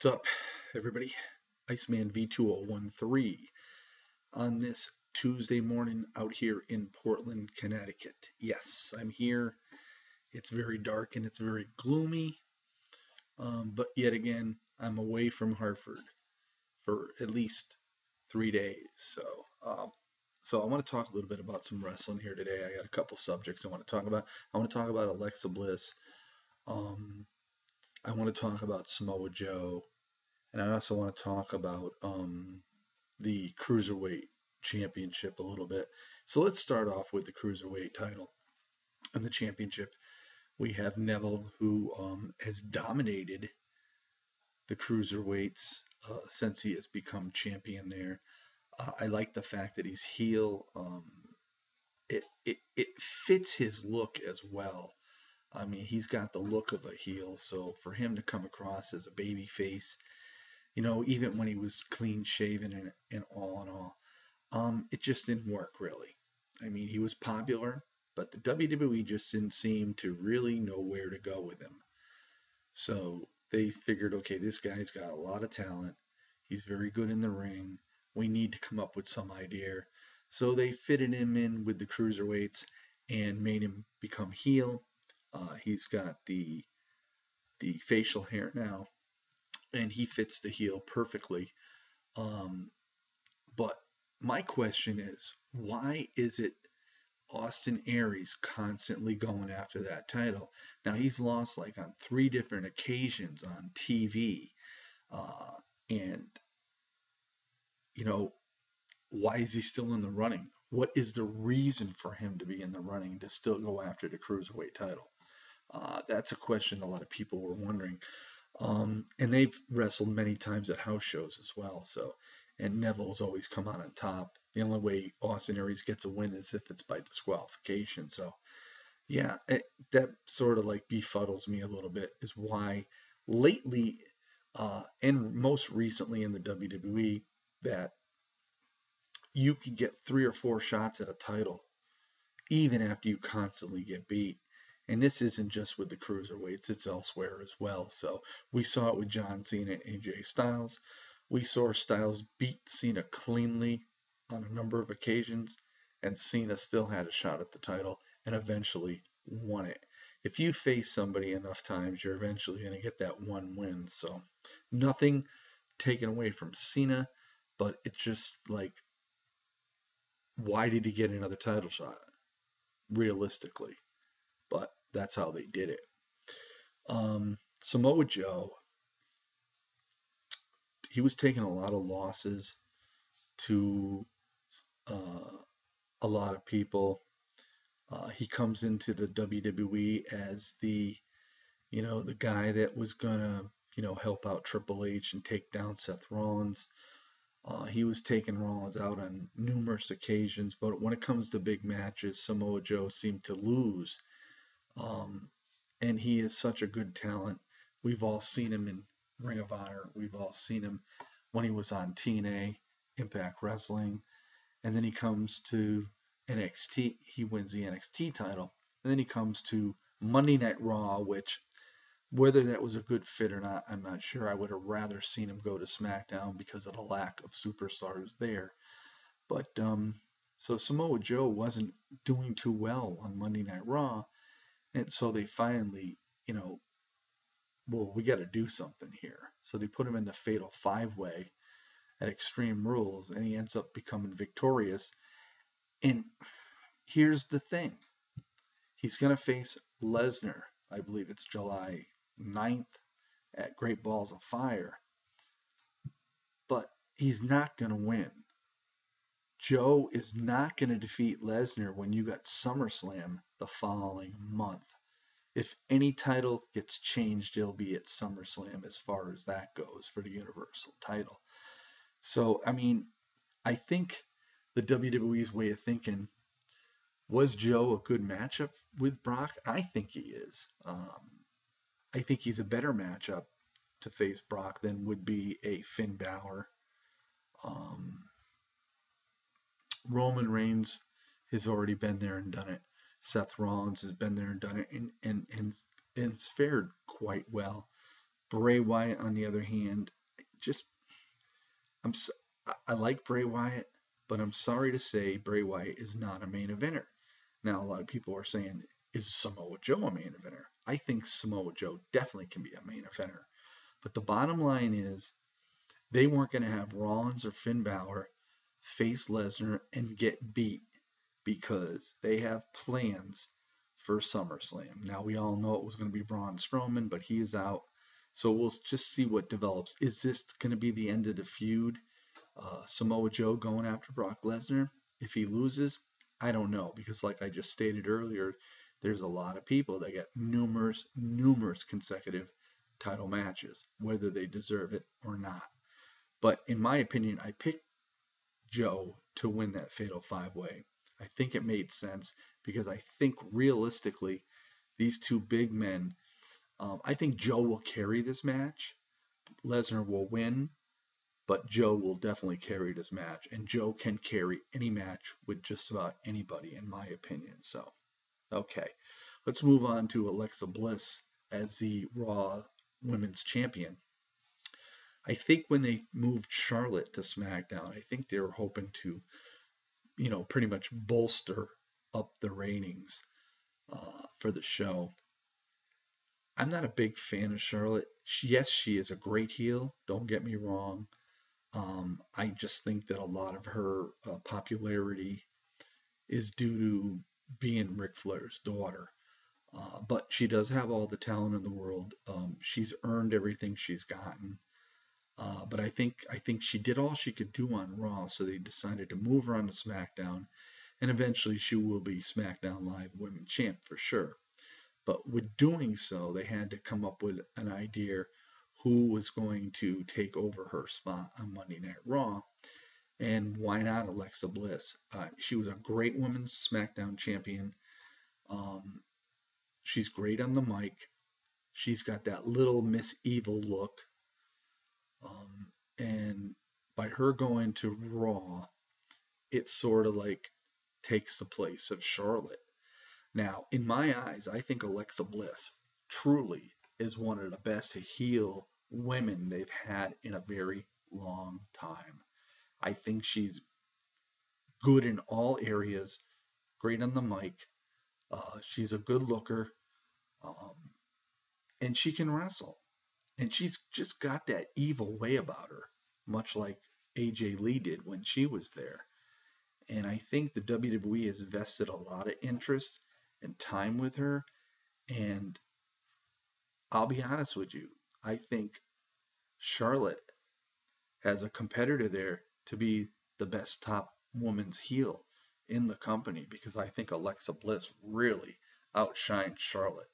What's up, everybody? Iceman V2013 on this Tuesday morning out here in Portland, Connecticut. Yes, I'm here. It's very dark and it's very gloomy, but yet again, I'm away from Hartford for at least 3 days. So I want to talk a little bit about some wrestling here today. I got a couple subjects I want to talk about. I want to talk about Alexa Bliss. Um, I want to talk about Samoa Joe, and I also want to talk about the Cruiserweight Championship a little bit. So let's start off with the Cruiserweight title and the championship. We have Neville, who has dominated the Cruiserweights since he has become champion there. I like the fact that he's heel. It fits his look as well. I mean, he's got the look of a heel, so for him to come across as a baby face, even when he was clean shaven and all in all, it just didn't work really. I mean, he was popular, but the WWE just didn't seem to really know where to go with him. So they figured, okay, this guy's got a lot of talent. He's very good in the ring. We need to come up with some idea. So they fitted him in with the cruiserweights and made him become heel. He's got the facial hair now, and he fits the heel perfectly. Um, but my question is, why is it Austin Aries constantly going after that title? Now he's lost like on 3 different occasions on TV, and you know why is he still in the running? What is the reason for him to be in the running to still go after the cruiserweight title? That's a question a lot of people were wondering. And they've wrestled many times at house shows as well. So, and Neville's always come out on top. The only way Austin Aries gets a win is if it's by disqualification. So, yeah, that sort of like befuddles me a little bit. Is why lately, and most recently in the WWE, that you can get 3 or 4 shots at a title even after you constantly get beat. And this isn't just with the cruiserweights, it's elsewhere as well. So we saw it with John Cena and AJ Styles. We saw Styles beat Cena cleanly on a number of occasions, and Cena still had a shot at the title and eventually won it. If you face somebody enough times, you're eventually going to get that one win. So nothing taken away from Cena, but it's just like, why did he get another title shot? Realistically, but that's how they did it. Samoa Joe, he was taking a lot of losses to uh, a lot of people. He comes into the WWE as the guy that was gonna, help out Triple H and take down Seth Rollins. He was taking Rollins out on numerous occasions, but when it comes to big matches, Samoa Joe seemed to lose. Um, and he is such a good talent. We've all seen him in Ring of Honor. We've all seen him when he was on TNA, Impact Wrestling, and then he comes to NXT. He wins the NXT title, and then he comes to Monday Night Raw, which whether that was a good fit or not, I'm not sure. I would have rather seen him go to SmackDown because of the lack of superstars there. But so Samoa Joe wasn't doing too well on Monday Night Raw, and so they finally, well, we got to do something here. So they put him in the Fatal 5 Way at Extreme Rules, and he ends up becoming victorious. And here's the thing, he's going to face Lesnar. I believe it's July 9th at Great Balls of Fire. But he's not going to win. Joe is not going to defeat Lesnar when you got SummerSlam the following month. If any title gets changed, it'll be at SummerSlam as far as that goes for the Universal title. So, I mean, I think the WWE's way of thinking, was Joe a good matchup with Brock? I think he is. I think he's a better matchup to face Brock than would be a Finn Balor. Um, Roman Reigns has already been there and done it. Seth Rollins has been there and done it, and it's fared quite well. Bray Wyatt, on the other hand, just I'm s- I like Bray Wyatt, but I'm sorry to say Bray Wyatt is not a main eventer. Now, a lot of people are saying, is Samoa Joe a main eventer? I think Samoa Joe definitely can be a main eventer. But the bottom line is, they weren't going to have Rollins or Finn Balor face Lesnar and get beat because they have plans for SummerSlam. Now, we all know it was going to be Braun Strowman, but he is out. So we'll just see what develops. Is this going to be the end of the feud? Samoa Joe going after Brock Lesnar? If he loses, I don't know, because like I just stated earlier, there's a lot of people that get numerous consecutive title matches, whether they deserve it or not. But in my opinion, I picked Joe to win that fatal five-way. I think it made sense because I think realistically, these two big men, I think Joe will carry this match. Lesnar will win, but Joe will definitely carry this match, and Joe can carry any match with just about anybody, in my opinion. So, okay, let's move on to Alexa Bliss as the Raw Women's Champion. I think when they moved Charlotte to SmackDown, I think they were hoping to, pretty much bolster up the ratings for the show. I'm not a big fan of Charlotte. Yes, she is a great heel. Don't get me wrong. I just think that a lot of her popularity is due to being Ric Flair's daughter. But she does have all the talent in the world. She's earned everything she's gotten. But I think she did all she could do on Raw, so they decided to move her on to SmackDown, and eventually she will be SmackDown Live Women's Champ for sure. But with doing so, they had to come up with an idea who was going to take over her spot on Monday Night Raw. And why not Alexa Bliss? She was a great women's SmackDown champion. Um, she's great on the mic. She's got that little Miss Evil look. And by her going to Raw, it sort of like takes the place of Charlotte. Now, in my eyes, I think Alexa Bliss truly is one of the best heel women they've had in a very long time. I think she's good in all areas, great on the mic. She's a good looker, um, and she can wrestle. And she's just got that evil way about her, much like AJ Lee did when she was there. And I think the WWE has vested a lot of interest and time with her. And I'll be honest with you, I think Charlotte has a competitor there to be the best top woman's heel in the company because I think Alexa Bliss really outshines Charlotte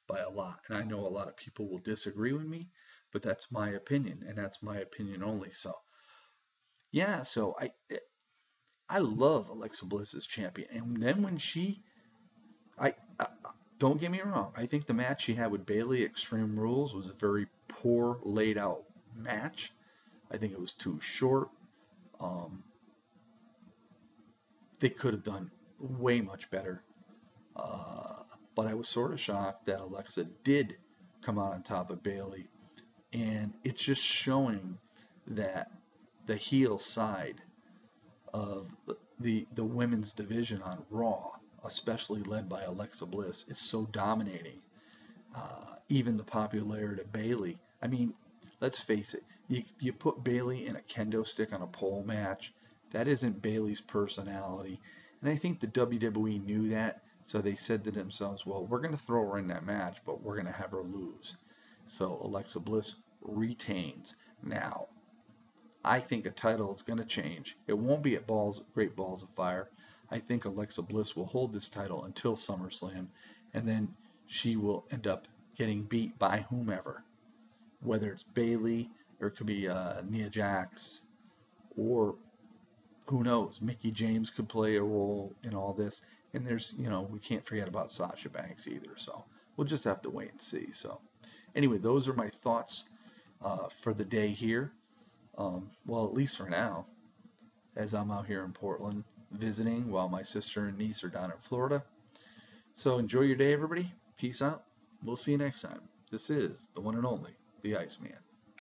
by a lot. And I know a lot of people will disagree with me, but that's my opinion, and that's my opinion only. So yeah, so I love Alexa Bliss as champion, and then when I don't get me wrong, I think the match she had with Bayley Extreme Rules was a very poor laid out match. I think it was too short. Um, they could have done way much better. Uh, but I was sort of shocked that Alexa did come out on top of Bayley, and it's just showing that the heel side of the women's division on Raw, especially led by Alexa Bliss, is so dominating. Even the popularity of Bayley. I mean, let's face it. You put Bayley in a kendo stick on a pole match. That isn't Bayley's personality, and I think the WWE knew that, so they said to themselves, "Well, we're going to throw her in that match, but we're going to have her lose." So Alexa Bliss retains. Now, I think a title is going to change. It won't be at Great Balls of Fire. I think Alexa Bliss will hold this title until SummerSlam, and then she will end up getting beat by whomever, whether it's Bayley or it could be Nia Jax, or who knows, Mickie James could play a role in all this. And we can't forget about Sasha Banks either. So we'll just have to wait and see. So anyway, those are my thoughts for the day here. Well, at least for now, as I'm out here in Portland visiting while my sister and niece are down in Florida. So enjoy your day, everybody. Peace out. We'll see you next time. This is the one and only the Iceman.